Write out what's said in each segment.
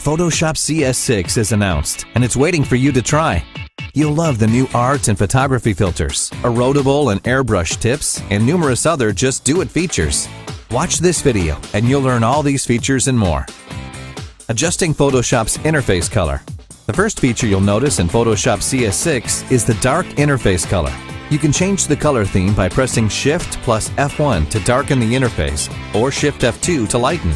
Photoshop CS6 is announced, and it's waiting for you to try. You'll love the new art and photography filters, erodible and airbrush tips, and numerous other just do it features. Watch this video and you'll learn all these features and more. Adjusting Photoshop's interface color. The first feature you'll notice in Photoshop CS6 is the dark interface color. You can change the color theme by pressing Shift plus F1 to darken the interface or Shift F2 to lighten.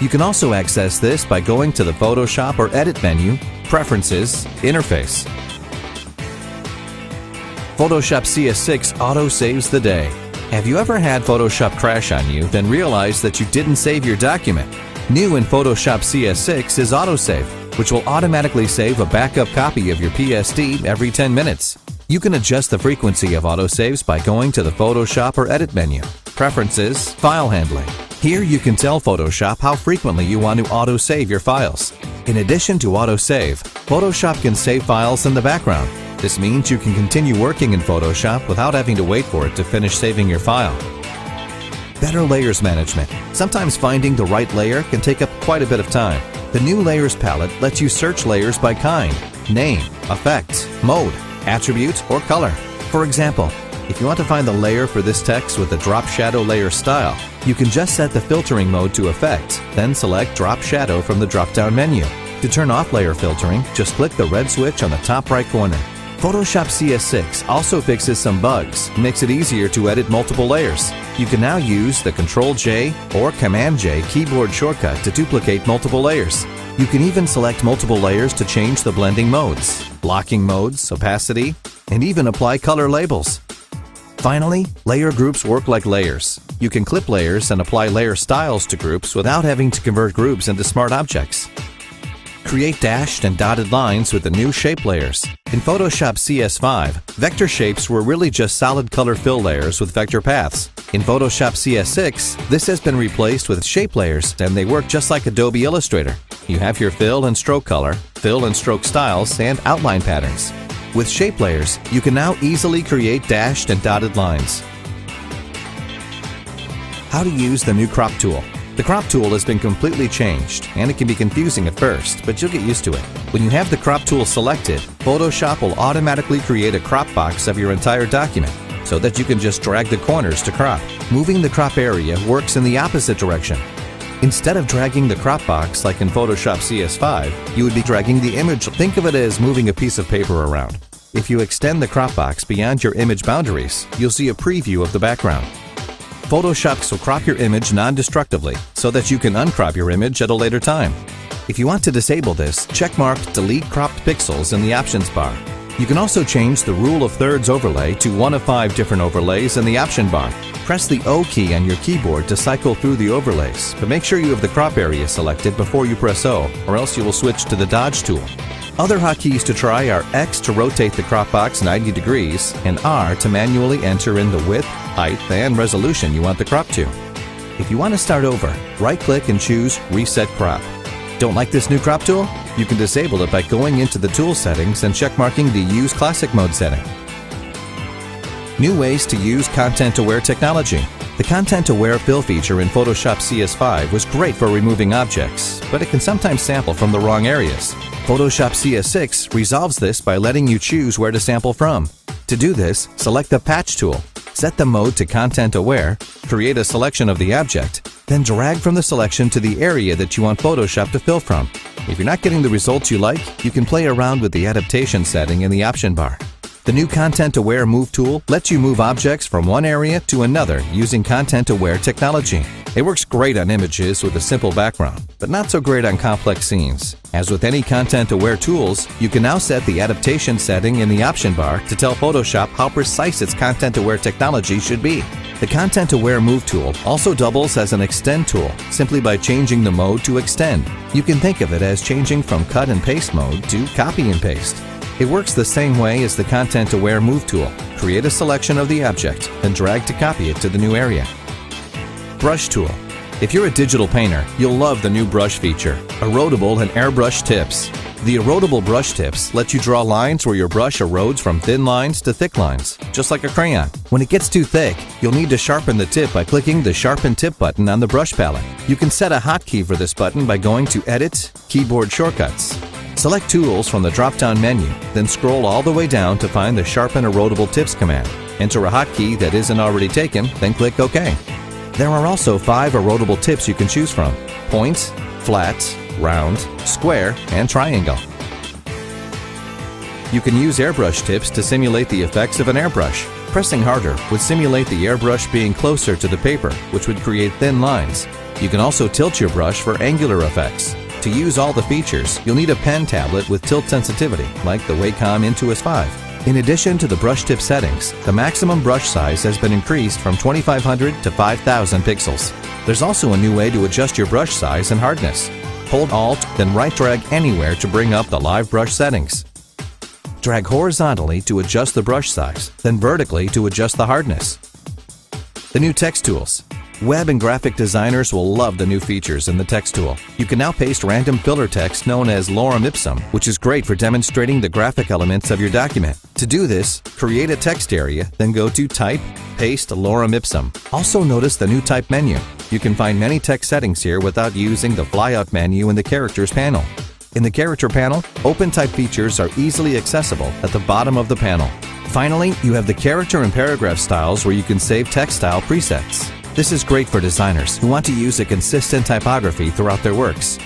You can also access this by going to the Photoshop or Edit menu, Preferences, Interface. Photoshop CS6 auto-saves the day. Have you ever had Photoshop crash on you, then realize that you didn't save your document? New in Photoshop CS6 is autosave, which will automatically save a backup copy of your PSD every 10 minutes. You can adjust the frequency of autosaves by going to the Photoshop or Edit menu, Preferences, File Handling. Here you can tell Photoshop how frequently you want to autosave your files. In addition to autosave, Photoshop can save files in the background. This means you can continue working in Photoshop without having to wait for it to finish saving your file. Better layers management. Sometimes finding the right layer can take up quite a bit of time. The new Layers palette lets you search layers by kind, name, effect, mode, attribute, or color. For example, if you want to find the layer for this text with the drop shadow layer style, you can just set the filtering mode to Effect, then select Drop Shadow from the drop-down menu. To turn off layer filtering, just click the red switch on the top right corner. Photoshop CS6 also fixes some bugs and makes it easier to edit multiple layers. You can now use the Ctrl-J or Command-J keyboard shortcut to duplicate multiple layers. You can even select multiple layers to change the blending modes, blocking modes, opacity, and even apply color labels. Finally, layer groups work like layers. You can clip layers and apply layer styles to groups without having to convert groups into smart objects. Create dashed and dotted lines with the new shape layers. In Photoshop CS5, vector shapes were really just solid color fill layers with vector paths. In Photoshop CS6, this has been replaced with shape layers, and they work just like Adobe Illustrator. You have your fill and stroke color, fill and stroke styles, and outline patterns. With shape layers, you can now easily create dashed and dotted lines. How to use the new crop tool. The crop tool has been completely changed, and it can be confusing at first, but you'll get used to it. When you have the crop tool selected, Photoshop will automatically create a crop box of your entire document, so that you can just drag the corners to crop. Moving the crop area works in the opposite direction. Instead of dragging the crop box like in Photoshop CS5, you would be dragging the image. Think of it as moving a piece of paper around. If you extend the crop box beyond your image boundaries, you'll see a preview of the background. Photoshop will crop your image non-destructively so that you can uncrop your image at a later time. If you want to disable this, checkmark Delete Cropped Pixels in the Options bar. You can also change the Rule of Thirds overlay to one of 5 different overlays in the option bar. Press the O key on your keyboard to cycle through the overlays, but make sure you have the crop area selected before you press O, or else you will switch to the Dodge tool. Other hotkeys to try are X to rotate the crop box 90 degrees and R to manually enter in the width, height, and resolution you want the crop to. If you want to start over, right-click and choose Reset Crop. Don't like this new crop tool? You can disable it by going into the tool settings and checkmarking the Use Classic Mode setting. New ways to use content-aware technology. The content-aware fill feature in Photoshop CS5 was great for removing objects, but it can sometimes sample from the wrong areas. Photoshop CS6 resolves this by letting you choose where to sample from. To do this, select the Patch tool, set the mode to Content Aware, create a selection of the object, then drag from the selection to the area that you want Photoshop to fill from. If you're not getting the results you like, you can play around with the adaptation setting in the option bar. The new Content Aware Move tool lets you move objects from one area to another using content-aware technology. It works great on images with a simple background, but not so great on complex scenes. As with any content-aware tools, you can now set the adaptation setting in the option bar to tell Photoshop how precise its content-aware technology should be. The Content-Aware Move tool also doubles as an extend tool, simply by changing the mode to extend. You can think of it as changing from cut and paste mode to copy and paste. It works the same way as the Content-Aware Move tool. Create a selection of the object, then drag to copy it to the new area. Brush tool. If you're a digital painter, you'll love the new brush feature, erodible and airbrush tips. The erodible brush tips let you draw lines where your brush erodes from thin lines to thick lines, just like a crayon. When it gets too thick, you'll need to sharpen the tip by clicking the Sharpen Tip button on the brush palette. You can set a hotkey for this button by going to Edit, Keyboard Shortcuts. Select Tools from the drop-down menu, then scroll all the way down to find the Sharpen Erodible Tips command. Enter a hotkey that isn't already taken, then click OK. There are also 5 erodible tips you can choose from: point, flat, round, square, and triangle. You can use airbrush tips to simulate the effects of an airbrush. Pressing harder would simulate the airbrush being closer to the paper, which would create thin lines. You can also tilt your brush for angular effects. To use all the features, you'll need a pen tablet with tilt sensitivity, like the Wacom Intuos 5. In addition to the brush tip settings, the maximum brush size has been increased from 2500 to 5000 pixels. There's also a new way to adjust your brush size and hardness. Hold Alt, then right drag anywhere to bring up the live brush settings. Drag horizontally to adjust the brush size, then vertically to adjust the hardness. The new text tools. Web and graphic designers will love the new features in the text tool. You can now paste random filler text known as lorem ipsum, which is great for demonstrating the graphic elements of your document. To do this, create a text area, then go to Type, Paste lorem ipsum. Also notice the new Type menu. You can find many text settings here without using the flyout menu in the Characters panel. In the Character panel, open type features are easily accessible at the bottom of the panel. Finally, you have the character and paragraph styles where you can save text style presets. This is great for designers who want to use a consistent typography throughout their works.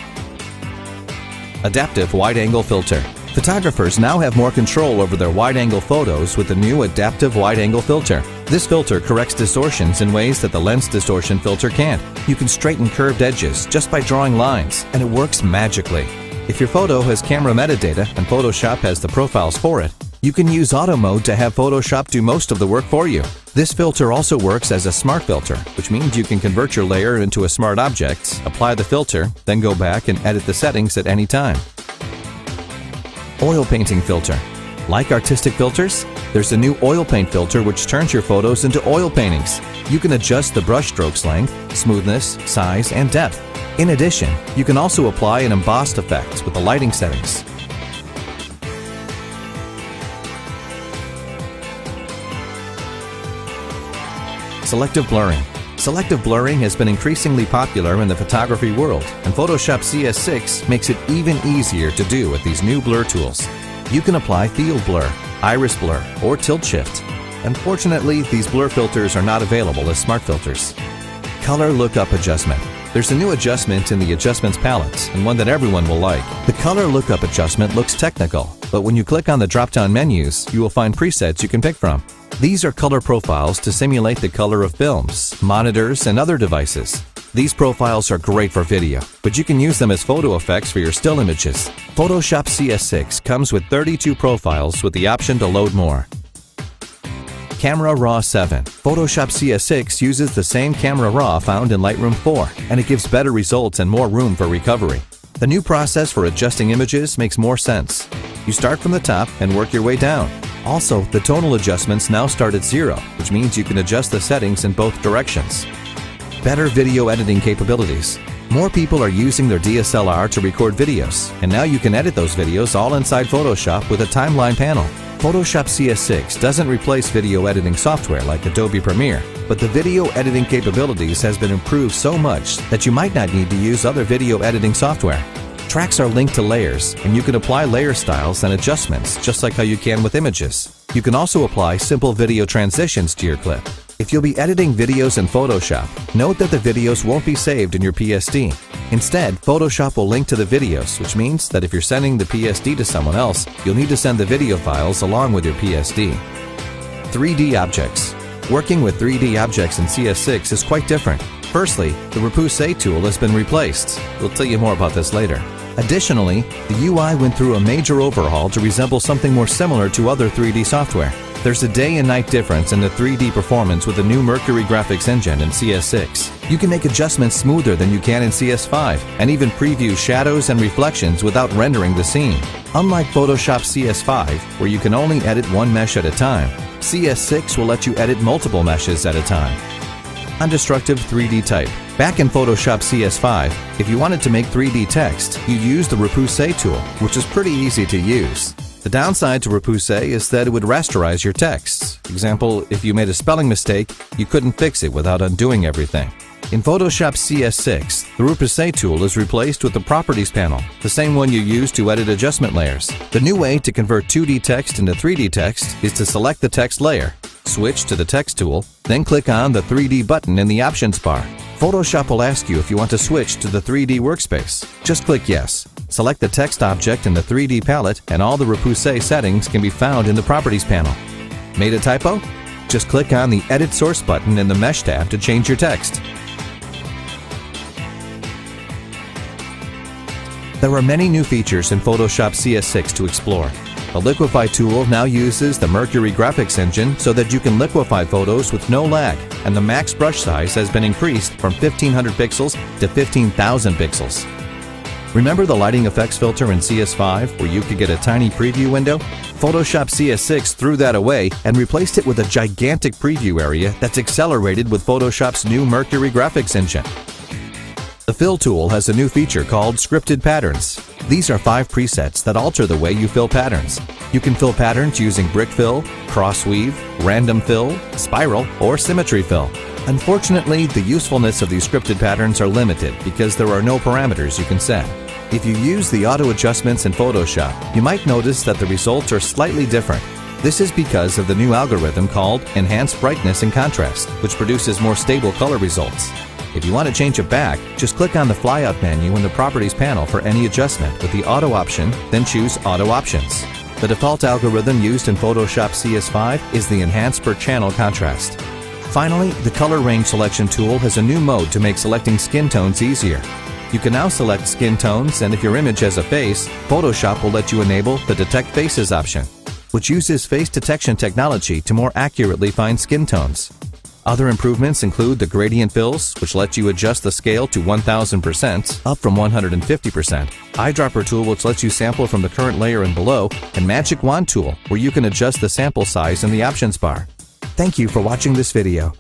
Adaptive Wide-Angle Filter. Photographers now have more control over their wide-angle photos with the new Adaptive Wide-Angle Filter. This filter corrects distortions in ways that the lens distortion filter can't. You can straighten curved edges just by drawing lines, and it works magically. If your photo has camera metadata and Photoshop has the profiles for it, you can use Auto Mode to have Photoshop do most of the work for you. This filter also works as a smart filter, which means you can convert your layer into a smart object, apply the filter, then go back and edit the settings at any time. Oil Painting Filter. Like artistic filters, there's a new oil paint filter which turns your photos into oil paintings. You can adjust the brush strokes length, smoothness, size, and depth. In addition, you can also apply an embossed effect with the lighting settings. Selective Blurring. Selective blurring has been increasingly popular in the photography world, and Photoshop CS6 makes it even easier to do with these new blur tools. You can apply field blur, iris blur, or tilt shift. Unfortunately, these blur filters are not available as smart filters. Color Lookup Adjustment. There's a new adjustment in the Adjustments palette, and one that everyone will like. The Color Lookup Adjustment looks technical, but when you click on the drop-down menus, you will find presets you can pick from. These are color profiles to simulate the color of films, monitors, and other devices. These profiles are great for video, but you can use them as photo effects for your still images. Photoshop CS6 comes with 32 profiles with the option to load more. Camera Raw 7. Photoshop CS6 uses the same Camera Raw found in Lightroom 4, and it gives better results and more room for recovery. The new process for adjusting images makes more sense. You start from the top and work your way down. Also, the tonal adjustments now start at 0, which means you can adjust the settings in both directions. Better video editing capabilities. More people are using their DSLR to record videos, and now you can edit those videos all inside Photoshop with a timeline panel. Photoshop CS6 doesn't replace video editing software like Adobe Premiere, but the video editing capabilities has been improved so much that you might not need to use other video editing software. Tracks are linked to layers, and you can apply layer styles and adjustments just like how you can with images. You can also apply simple video transitions to your clip. If you'll be editing videos in Photoshop, note that the videos won't be saved in your PSD. Instead, Photoshop will link to the videos, which means that if you're sending the PSD to someone else, you'll need to send the video files along with your PSD. 3D objects. Working with 3D objects in CS6 is quite different. Firstly, the Repoussé tool has been replaced. We'll tell you more about this later. Additionally, the UI went through a major overhaul to resemble something more similar to other 3D software. There's a day and night difference in the 3D performance with the new Mercury graphics engine in CS6. You can make adjustments smoother than you can in CS5, and even preview shadows and reflections without rendering the scene. Unlike Photoshop CS5, where you can only edit one mesh at a time, CS6 will let you edit multiple meshes at a time. Undestructive 3D type. Back in Photoshop CS5, if you wanted to make 3D text, you use the Repoussé tool, which is pretty easy to use. The downside to Repoussé is that it would rasterize your texts. Example, if you made a spelling mistake, you couldn't fix it without undoing everything. In Photoshop CS6, the Repoussé tool is replaced with the Properties panel, the same one you use to edit adjustment layers. The new way to convert 2D text into 3D text is to select the text layer, switch to the Text tool, then click on the 3D button in the Options bar. Photoshop will ask you if you want to switch to the 3D workspace. Just click Yes. Select the text object in the 3D palette, and all the Repoussé settings can be found in the Properties panel. Made a typo? Just click on the Edit Source button in the Mesh tab to change your text. There are many new features in Photoshop CS6 to explore. The Liquify tool now uses the Mercury graphics engine so that you can liquefy photos with no lag, and the max brush size has been increased from 1500 pixels to 15,000 pixels. Remember the lighting effects filter in CS5 where you could get a tiny preview window? Photoshop CS6 threw that away and replaced it with a gigantic preview area that's accelerated with Photoshop's new Mercury graphics engine. The Fill tool has a new feature called Scripted Patterns. These are 5 presets that alter the way you fill patterns. You can fill patterns using brick fill, cross weave, random fill, spiral, or symmetry fill. Unfortunately, the usefulness of these scripted patterns are limited because there are no parameters you can set. If you use the auto adjustments in Photoshop, you might notice that the results are slightly different. This is because of the new algorithm called Enhanced Brightness and Contrast, which produces more stable color results. If you want to change it back, just click on the flyout menu in the Properties panel for any adjustment with the Auto option, then choose Auto Options. The default algorithm used in Photoshop CS5 is the Enhance Per Channel Contrast. Finally, the Color Range Selection tool has a new mode to make selecting skin tones easier. You can now select skin tones, and if your image has a face, Photoshop will let you enable the Detect Faces option, which uses face detection technology to more accurately find skin tones. Other improvements include the gradient fills, which lets you adjust the scale to 1000%, up from 150%, Eyedropper tool, which lets you sample from the current layer and below, and Magic Wand tool, where you can adjust the sample size in the options bar. Thank you for watching this video.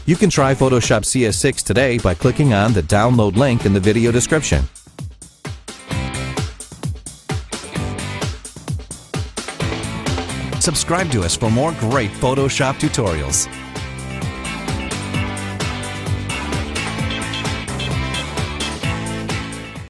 You can try Photoshop CS6 today by clicking on the download link in the video description. Subscribe to us for more great Photoshop tutorials.